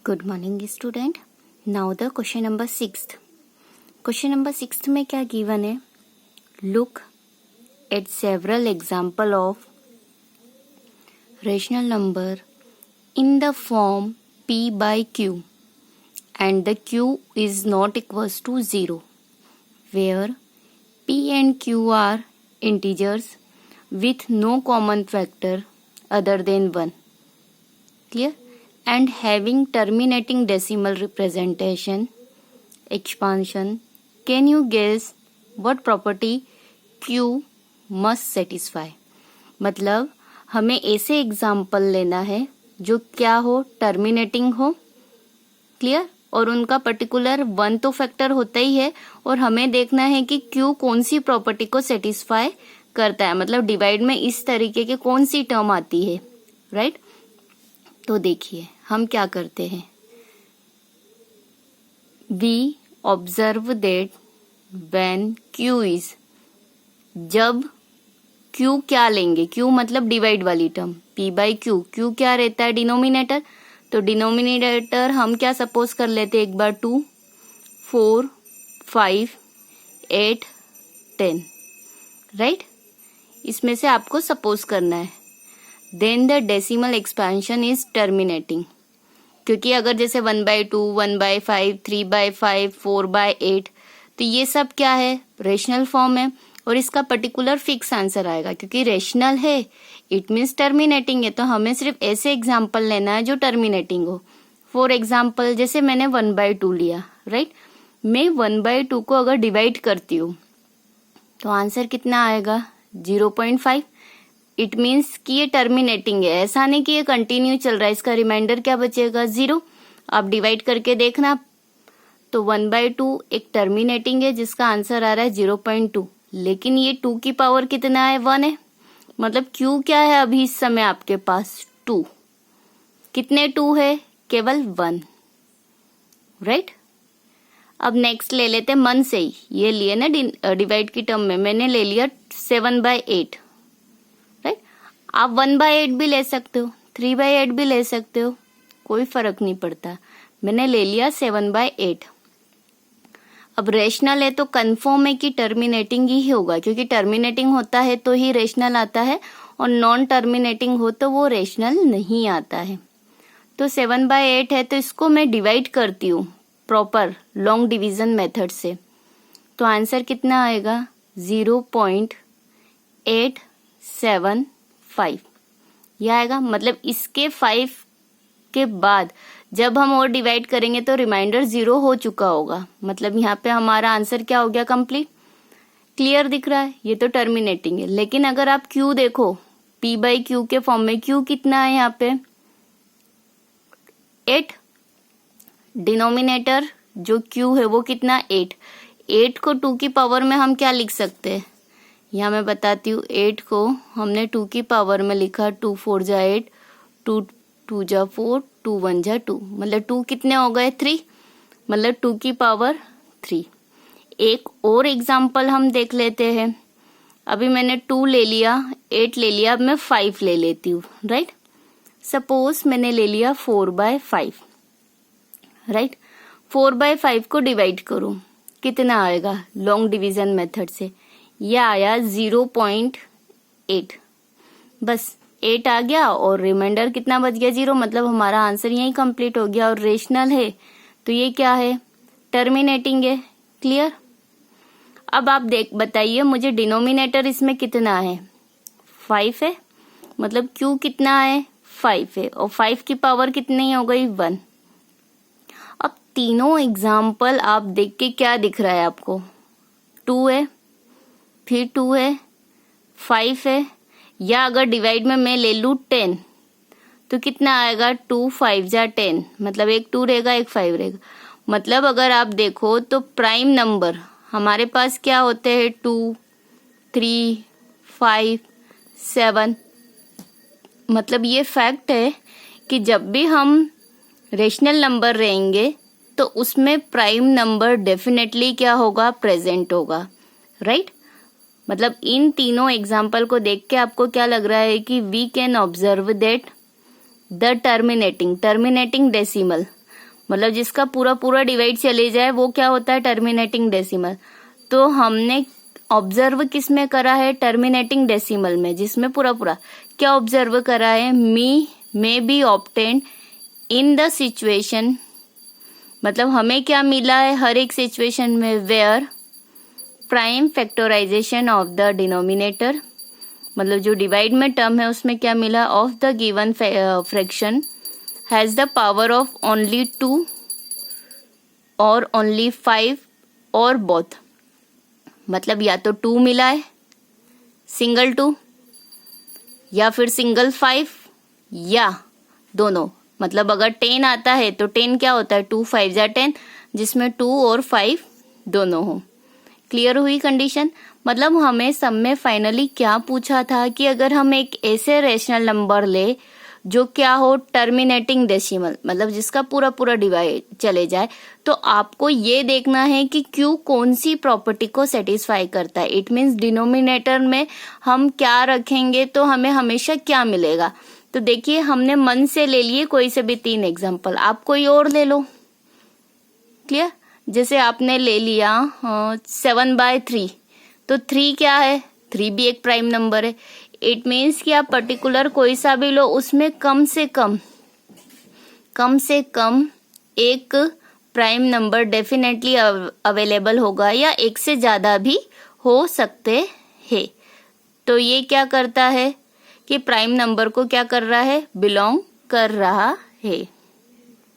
Good morning student. Now the question number 6। Question number 6 में क्या given है? Look at several example of rational number in the form p by q and the q is not equals to 0 where p and q are integers with no common factor other than 1. Clear? And having terminating decimal representation expansion. Can you guess what property q must satisfy? मतलब हमें ऐसे example लेना है जो क्या हो, terminating हो। Clear? और उनका पर्टिकुलर 1 तो फैक्टर होता ही है और हमें देखना है कि q कौन सी प्रॉपर्टी को सेटिस्फाई करता है, मतलब डिवाइड में इस तरीके के कौन सी टर्म आती है, राइट? तो देखिए हम क्या करते हैं। We observe that when q is, जब q क्या लेंगे, q मतलब डिवाइड वाली term, p by q, q क्या रहता है? डिनोमिनेटर। तो डिनोमिनेटर हम क्या सपोज कर लेते हैं एक बार? 2, 4, 5, 8, 10, राइट? इसमें से आपको सपोज करना है। Then the decimal expansion is terminating, क्योंकि अगर जैसे 1/2, 1/5, 3/5, 4/8, तो ये सब क्या है? रेशनल फॉर्म है और इसका पर्टिकुलर फिक्स आंसर आएगा, क्योंकि रेशनल है इट मीन्स टर्मिनेटिंग है। तो हमें सिर्फ ऐसे एग्जाम्पल लेना है जो टर्मिनेटिंग हो। फॉर एग्जाम्पल जैसे मैंने 1/2 लिया, राइट? मैं 1/2 को अगर डिवाइड करती हूँ तो आंसर कितना आएगा? 0.5। इट मीन्स कि ये टर्मिनेटिंग है, ऐसा नहीं कि ये कंटिन्यू चल रहा है। इसका रिमाइंडर क्या बचेगा? 0। आप डिवाइड करके देखना। तो 1/2 एक टर्मिनेटिंग है जिसका आंसर आ रहा है 0.2, लेकिन ये 2 की पावर कितना है? 1 है। मतलब Q क्या है अभी इस समय आपके पास? 2। कितने 2 है? केवल 1, राइट? अब नेक्स्ट ले लेते मन से ही, ये लिए ना डिवाइड की टर्म में, मैंने ले लिया 7/8, राइट? आप 1/8 भी ले सकते हो, 3/8 भी ले सकते हो, कोई फर्क नहीं पड़ता। मैंने ले लिया 7/8। अब रेशनल है तो कंफर्म है कि टर्मिनेटिंग ही होगा, क्योंकि टर्मिनेटिंग होता है तो ही रेशनल आता है और नॉन टर्मिनेटिंग हो तो वो रेशनल नहीं आता है। तो 7/8 है तो इसको मैं डिवाइड करती हूँ प्रॉपर लॉन्ग डिवीजन मेथड से, तो आंसर कितना आएगा? 0.875 यह आएगा। मतलब इसके 5 के बाद जब हम और डिवाइड करेंगे तो रिमाइंडर 0 हो चुका होगा। मतलब यहाँ पे हमारा आंसर क्या हो गया? कंप्लीट। क्लियर दिख रहा है? ये तो टर्मिनेटिंग है। लेकिन अगर आप Q देखो, P बाई Q के फॉर्म में Q कितना है यहाँ पे? 8। डिनोमिनेटर जो Q है वो कितना? 8। 8 को 2 की पावर में हम क्या लिख सकते हैं? यहाँ मैं बताती हूँ। 8 को हमने 2 की पावर में लिखा 2 4 जा 8, 2 2 जा 4, 2 1 जा 2, मतलब 2 कितने हो गए? 3, मतलब 2 की पावर 3। एक और एग्जाम्पल हम देख लेते हैं। अभी मैंने 2 ले लिया, 8 ले लिया, अब मैं 5 ले लेती हूँ, राइट? सपोज मैंने ले लिया 4/5, राइट? 4/5 को डिवाइड करो, कितना आएगा लॉन्ग डिवीजन मेथड से? यह आया 0.8। बस 8 आ गया और रिमाइंडर कितना बच गया? 0। मतलब हमारा आंसर यही कंप्लीट हो गया। और रेशनल है तो ये क्या है? टर्मिनेटिंग है। क्लियर? अब आप बताइए मुझे डिनोमिनेटर इसमें कितना है? 5 है। मतलब Q कितना है? 5 है और 5 की पावर कितनी हो गई? 1। अब तीनों एग्जाम्पल आप देख के क्या दिख रहा है आपको? 2 है, फिर 2 है, 5 है, या अगर डिवाइड में मैं ले लूँ 10 तो कितना आएगा? 2 5 जा 10, मतलब एक 2 रहेगा एक 5 रहेगा। मतलब अगर आप देखो तो प्राइम नंबर हमारे पास क्या होते हैं? 2 3 5 7। मतलब ये फैक्ट है कि जब भी हम रेशनल नंबर रहेंगे तो उसमें प्राइम नंबर डेफिनेटली क्या होगा? प्रेजेंट होगा, राइट? मतलब इन तीनों एग्जाम्पल को देख के आपको क्या लग रहा है कि we can observe that the terminating decimal मतलब जिसका पूरा पूरा डिवाइड चले जाए वो क्या होता है, टर्मिनेटिंग डेसिमल। तो हमने ऑब्जर्व किस में करा है, टर्मिनेटिंग डेसिमल में, जिसमें पूरा पूरा क्या ऑब्जर्व करा है, me may be obtained in the situation, मतलब हमें क्या मिला है हर एक सिचुएशन में, where prime factorisation of the denominator, मतलब जो डिवाइड में टर्म है उसमें क्या मिला, of the given fraction has the power of only 2 और ओनली 5 और बोथ, मतलब या तो 2 मिला है सिंगल 2 या फिर सिंगल 5 या दोनों, मतलब अगर 10 आता है तो 10 क्या होता है, 2 5 जा 10, जिसमें 2 और 5 दोनों हो। क्लियर हुई कंडीशन। मतलब हमें सब में फाइनली क्या पूछा था कि अगर हम एक ऐसे रेशनल नंबर ले जो क्या हो, टर्मिनेटिंग डेसिमल, मतलब जिसका पूरा पूरा डिवाइड चले जाए, तो आपको ये देखना है कि क्यू कौन सी प्रॉपर्टी को सेटिस्फाई करता है। इट मीन्स डिनोमिनेटर में हम क्या रखेंगे तो हमें हमेशा क्या मिलेगा। तो देखिए हमने मन से ले लिए कोई से भी 3 एग्जाम्पल, आप कोई और ले लो। क्लियर, जैसे आपने ले लिया 7/3, तो 3 क्या है, 3 भी एक प्राइम नंबर है। इट मीन्स कि आप पर्टिकुलर कोई सा भी लो, उसमें कम से कम एक प्राइम नंबर डेफिनेटली अवेलेबल होगा, या एक से ज्यादा भी हो सकते हैं। तो ये क्या करता है कि प्राइम नंबर को क्या कर रहा है, बिलोंग कर रहा है।